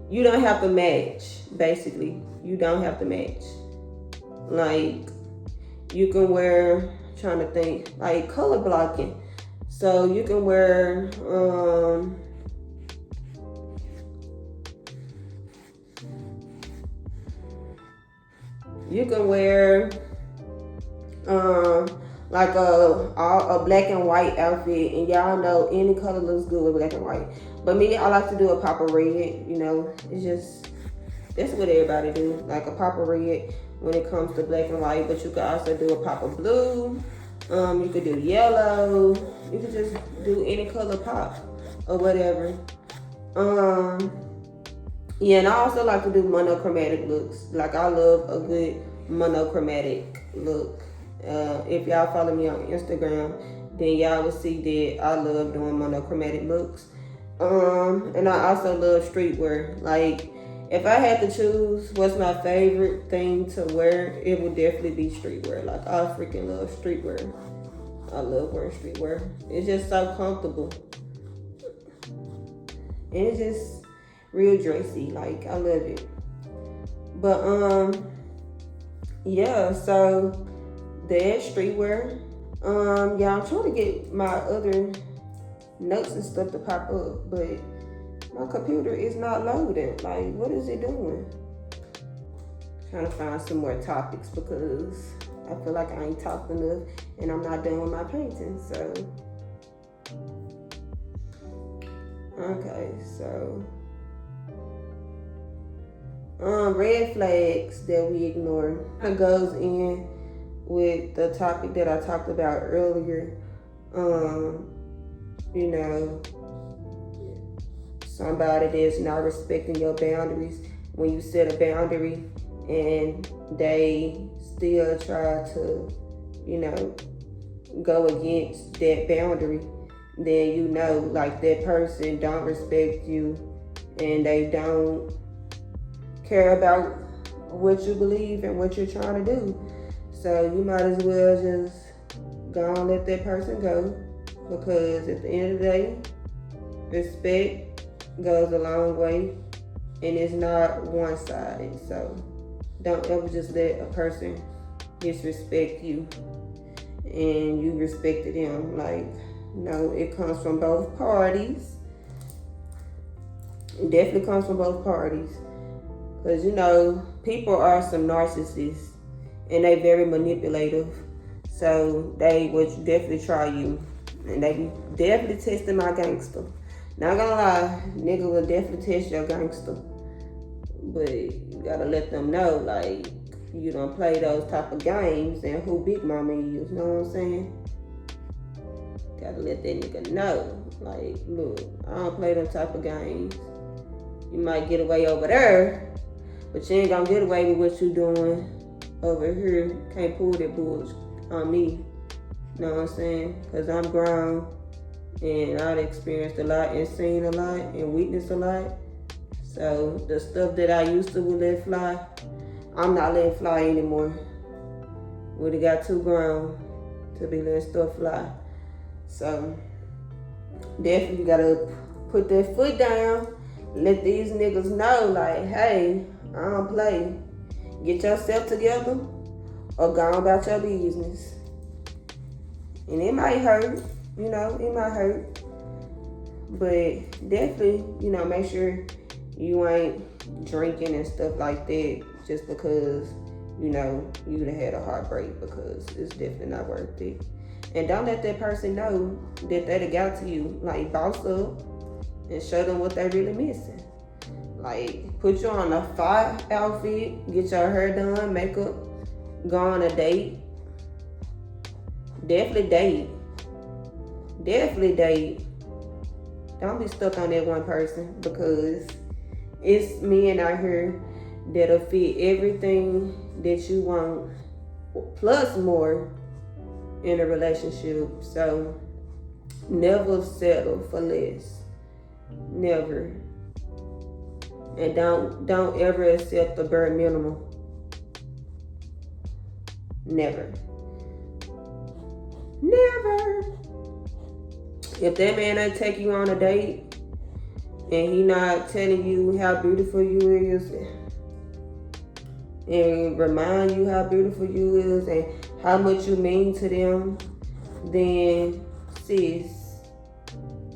Speaker 1: you don't have to match, basically. You don't have to match. Like, you can wear, I'm trying to think, like color blocking. So you can wear, like a black and white outfit, and y'all know any color looks good with black and white. But me, I like to do a pop of red. You know, it's just that's what everybody do, like a pop of red when it comes to black and white. But you could also do a pop of blue. You could do yellow. You could just do any color pop or whatever. Yeah, and I also like to do monochromatic looks. Like I love a good monochromatic look. If y'all follow me on Instagram, then y'all will see that I love doing monochromatic looks. And I also love streetwear. Like, if I had to choose what's my favorite thing to wear, it would definitely be streetwear. Like, I freaking love streetwear. I love wearing streetwear. It's just so comfortable. And it's just real dressy. Like, I love it. But, yeah, so that's streetwear. Yeah, I'm trying to get my other notes and stuff to pop up, but my computer is not loading. Like, what is it doing? Trying to find some more topics because I feel like I ain't talked enough and I'm not done with my painting. So, okay, so red flags that we ignore. It goes in with the topic that I talked about earlier. You know, somebody that's not respecting your boundaries. When you set a boundary and they still try to, you know, go against that boundary, then you know, like, that person don't respect you and they don't care about what you believe and what you're trying to do. So you might as well just go and let that person go, because at the end of the day, respect goes a long way and it's not one-sided. So don't ever just let a person disrespect you and you respected them. Like, no, it comes from both parties. It definitely comes from both parties. Because, you know, people are some narcissists and they very manipulative. So they would definitely try you. And they be definitely testing my gangster. Not gonna lie, nigga will definitely test your gangster. But you gotta let them know, like, you don't play those type of games and who Big Mama is, you know what I'm saying? Gotta let that nigga know. Like, look, I don't play them type of games. You might get away over there, but you ain't gonna get away with what you doing over here. Can't pull that bullshit on me. You know what I'm saying? Because I'm grown and I've experienced a lot and seen a lot and witnessed a lot. So the stuff that I used to let fly, I'm not letting fly anymore. Would have got too grown to be letting stuff fly. So definitely gotta put that foot down. Let these niggas know, like, hey, I don't play. Get yourself together or go on about your business. And it might hurt, you know, it might hurt. But definitely, you know, make sure you ain't drinking and stuff like that just because, you know, you'd have had a heartbreak, because it's definitely not worth it. And don't let that person know that they done got to you. Like, boss up and show them what they really missing. Like, put you on a fire outfit, get your hair done, makeup, go on a date. Definitely date. Definitely date. Don't be stuck on that one person, because it's men out here that'll fit everything that you want, plus more, in a relationship. So never settle for less. Never. And don't ever accept the bare minimum. Never. Never. If that man ain't take you on a date and he not telling you how beautiful you is and remind you how beautiful you is and how much you mean to them, then sis,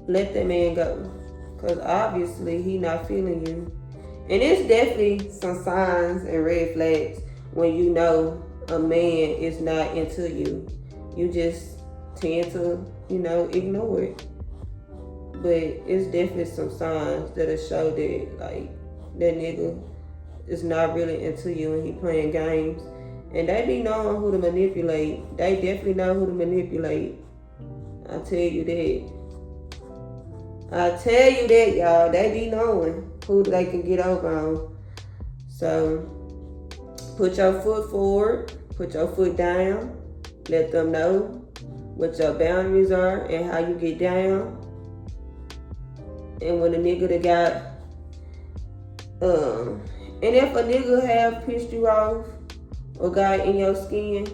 Speaker 1: let that man go. Because obviously he not feeling you. And it's definitely some signs and red flags when you know a man is not into you. You just tend to, ignore it. But it's definitely some signs that'll show that, like, that nigga is not really into you and he playing games. And they be knowing who to manipulate. They definitely know who to manipulate. I tell you that. Y'all. They be knowing who they can get over on. So, put your foot forward. Put your foot down. Let them know what your boundaries are and how you get down. And when a nigga that got, and if a nigga have pissed you off or got in your skin,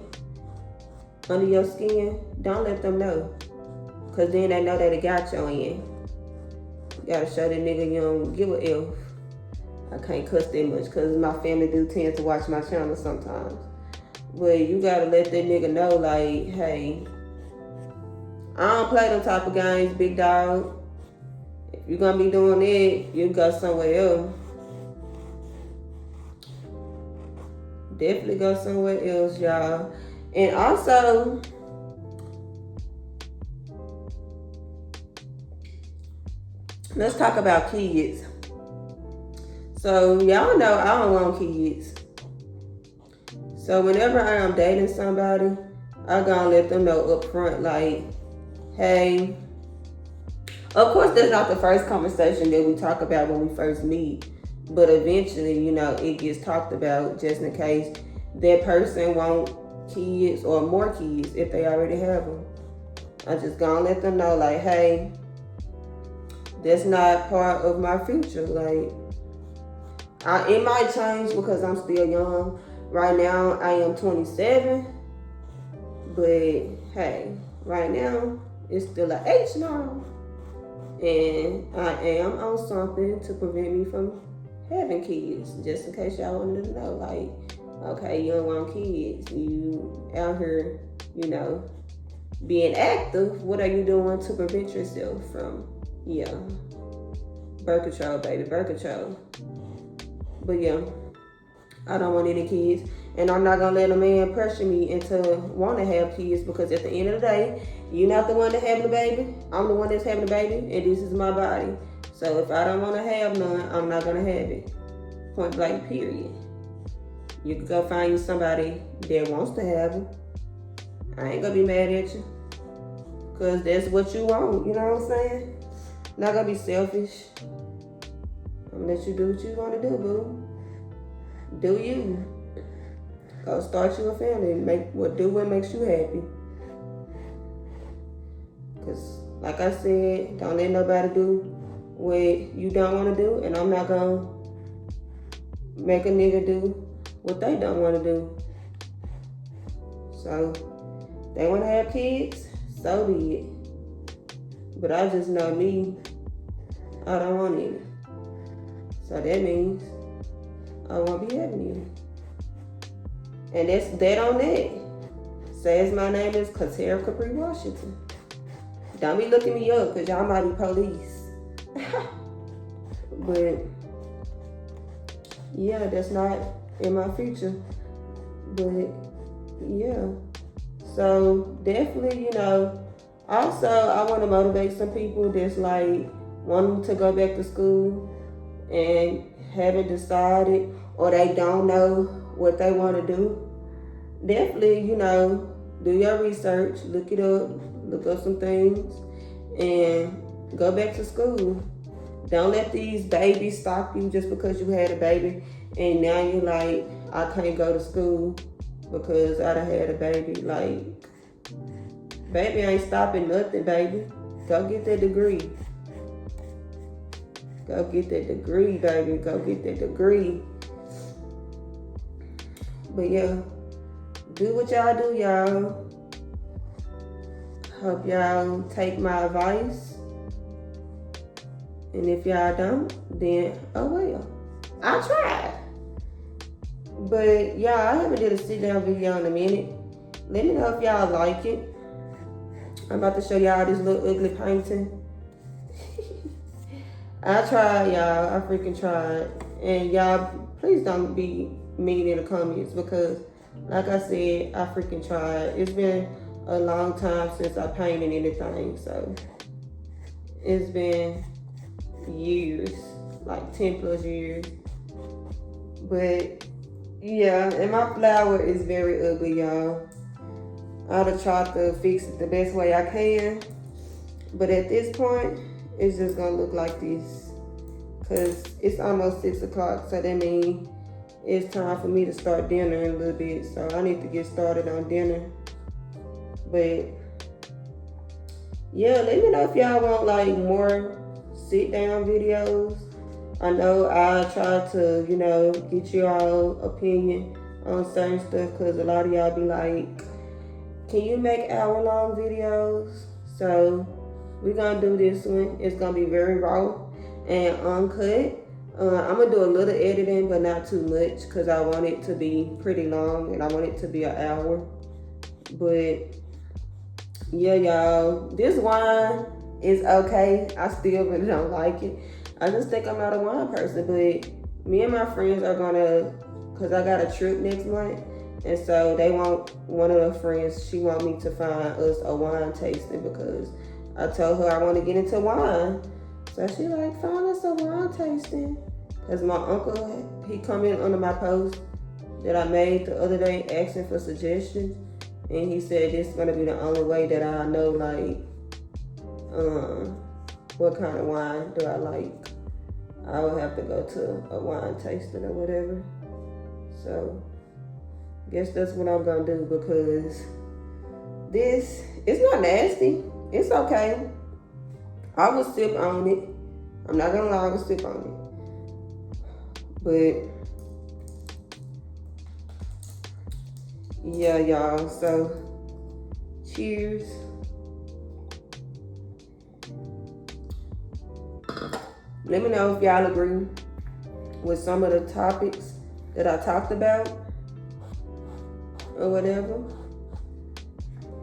Speaker 1: under your skin, don't let them know. Cause then they know that it got your in. You gotta show that nigga you don't give a F. I can't cuss that much cause my family do tend to watch my channel sometimes. But you gotta let that nigga know, like, hey, I don't play them type of games, big dog. If you're gonna be doing that, you go somewhere else. Definitely go somewhere else, y'all. And also, let's talk about kids. So y'all know I don't want kids. So whenever I am dating somebody, I gonna let them know up front, like, hey, of course that's not the first conversation that we talk about when we first meet. But eventually, it gets talked about just in case that person want kids or more kids if they already have them. I just gonna let them know, like, hey, that's not part of my future. Like, it might change because I'm still young. Right now, I am 27. But, hey, right now, it's still an H norm. And I am on something to prevent me from having kids, just in case y'all wanted to know. Like, okay, you don't want kids. You out here, being active. What are you doing to prevent yourself from, birth control, baby, birth control. But yeah, I don't want any kids. And I'm not going to let a man pressure me into wanting to have kids because at the end of the day, you're not the one that's having the baby. I'm the one that's having the baby, and this is my body. So if I don't want to have none, I'm not going to have it. Point blank, period. You can go find you somebody that wants to have it. I ain't going to be mad at you. Because that's what you want, you know what I'm saying? Not going to be selfish. I'm going to let you do what you want to do, boo. Do you. Go start you a family and do what makes you happy. Because, like I said, don't let nobody do what you don't want to do. And I'm not going to make a nigga do what they don't want to do. So, they want to have kids, so be it. But I just know me, I don't want any. So that means I won't be having any. And that's that on that. Says my name is Katera Capri Washington. Don't be looking me up because y'all might be police. But yeah, that's not in my future. But yeah. So definitely, also I want to motivate some people that's like wanting to go back to school and haven't decided or they don't know what they want to do. Definitely, do your research, look it up, look up some things, and go back to school. Don't let these babies stop you just because you had a baby and now you're like, I can't go to school because I done had a baby. Like, baby ain't stopping nothing, baby. Go get that degree. Go get that degree, baby. Go get that degree. But yeah, do what y'all do, y'all. Hope y'all take my advice. And if y'all don't, then oh well. I tried. But y'all, I haven't did a sit down video in a minute. Let me know if y'all like it. I'm about to show y'all this little ugly painting. I tried, y'all. I freaking tried. And y'all, please don't be mean in the comments because, like I said, I freaking tried. It's been a long time since I painted anything, so it's been years, like 10 plus years. But yeah, and my flower is very ugly, y'all. I'd have tried to fix it the best way I can, but at this point, it's just gonna look like this. Cause it's almost 6 o'clock, so that means it's time for me to start dinner in a little bit. So I need to get started on dinner. But yeah, let me know if y'all want like more sit down videos. I know I try to, get y'all opinion on certain stuff, because a lot of y'all be like, can you make hour-long videos? So we're gonna do this one. It's gonna be very raw and uncut. I'm gonna do a little editing, but not too much, because I want it to be pretty long and I want it to be an hour. But yeah, y'all, this wine is okay. I still really don't like it. I just think I'm not a wine person, but me and my friends are gonna, cause I got a trip next month, and so they want, one of the friends, she want me to find us a wine tasting, because I told her I want to get into wine. So she like, find us a wine tasting. Cause my uncle, he come in under my post that I made the other day asking for suggestions. And he said this is gonna be the only way that I know like what kind of wine do I like. I would have to go to a wine tasting or whatever. So guess that's what I'm gonna do, because this, it's not nasty. It's okay. I will sip on it. I'm not gonna lie, I will sip on it. But yeah, y'all, so cheers. Let me know if y'all agree with some of the topics that I talked about or whatever.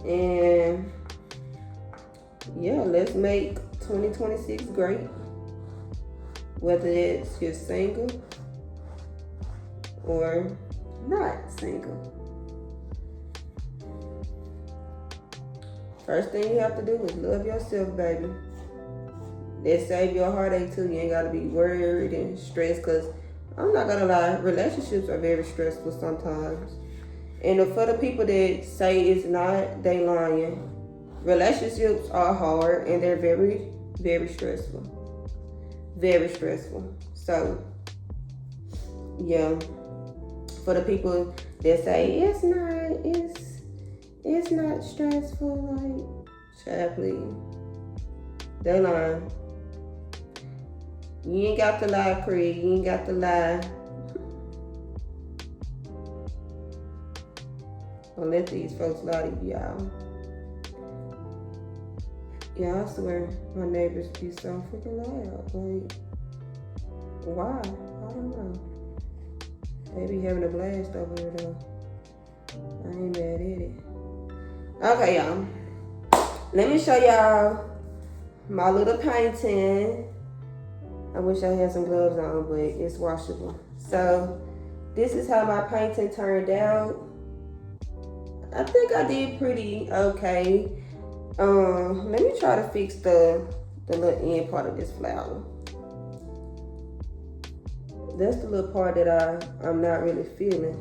Speaker 1: And yeah, let's make 2026 great. Whether it's you're single or not single. First thing you have to do is love yourself, baby. That save your heartache too. You ain't gotta be worried and stressed, because I'm not gonna lie, relationships are very stressful sometimes. And for the people that say it's not, they lying. Relationships are hard and they're very, very stressful. Very stressful. So, yeah. For the people that say it's not stressful, like, child, please. They lying. You ain't got to lie, Craig. You ain't got to lie. Don't let these folks lie to you, y'all. Yeah, I swear, my neighbors be so freaking loud. Like, why? I don't know. They be having a blast over there, though. I ain't mad at it. Okay, y'all. Let me show y'all my little painting. I wish I had some gloves on, but it's washable. So, this is how my painting turned out. I think I did pretty okay. Let me try to fix the little end part of this flower. That's the little part that I'm not really feeling.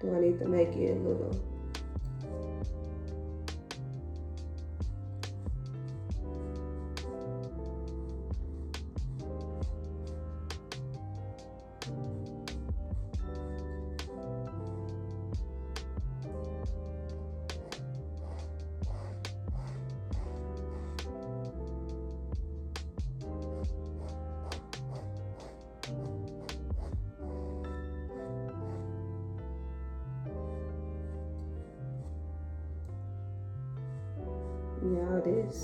Speaker 1: Do I need to make it a little? Yeah, this.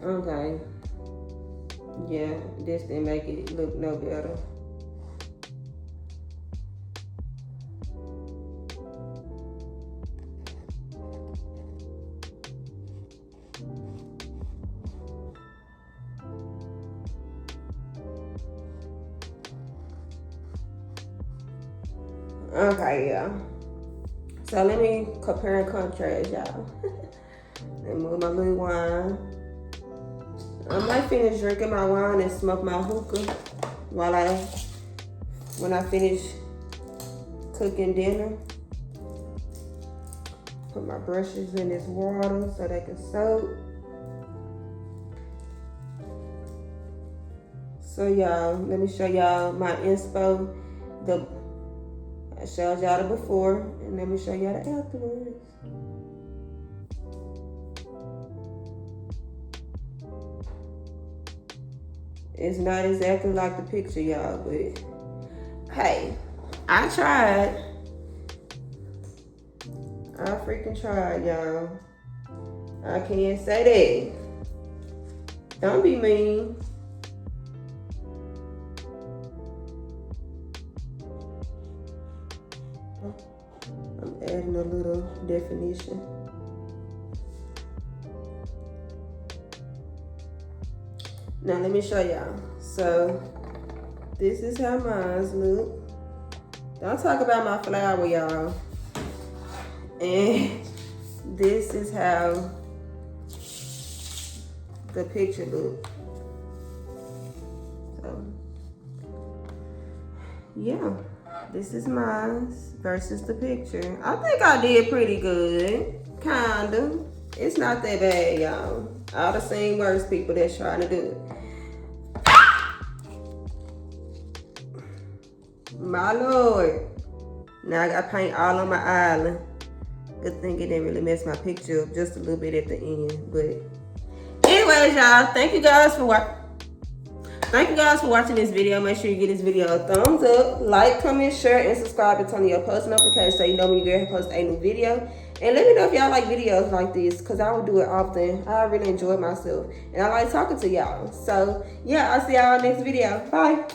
Speaker 1: Okay. Yeah, this didn't make it look no better. Okay, yeah. So let me compare and contrast, y'all. Let me move my little wine. I might finish drinking my wine and smoke my hookah when I finish cooking dinner. Put my brushes in this water so they can soak. So y'all, let me show y'all my inspo. I showed y'all the before, and let me show y'all the afterwards. It's not exactly like the picture, y'all, but hey, I tried. I freaking tried, y'all. I can't say that. Don't be mean. I'm adding a little definition. Now let me show y'all. So this is how mine look. Don't talk about my flower, y'all. And this is how the picture look. So yeah, this is mine versus the picture. I think I did pretty good, kinda. It's not that bad, y'all. All the same worse people that's trying to do it. My Lord. Now I got paint all on my island. Good thing it didn't really mess my picture up just a little bit at the end. But anyways, y'all, thank you guys for watching this video. Make sure you give this video a thumbs up, like, comment, share, and subscribe, and turn on your post notifications so you know when you get post a new video. And let me know if y'all like videos like this, because I will do it often. I really enjoy myself, and I like talking to y'all. So yeah, I'll see y'all next video. Bye.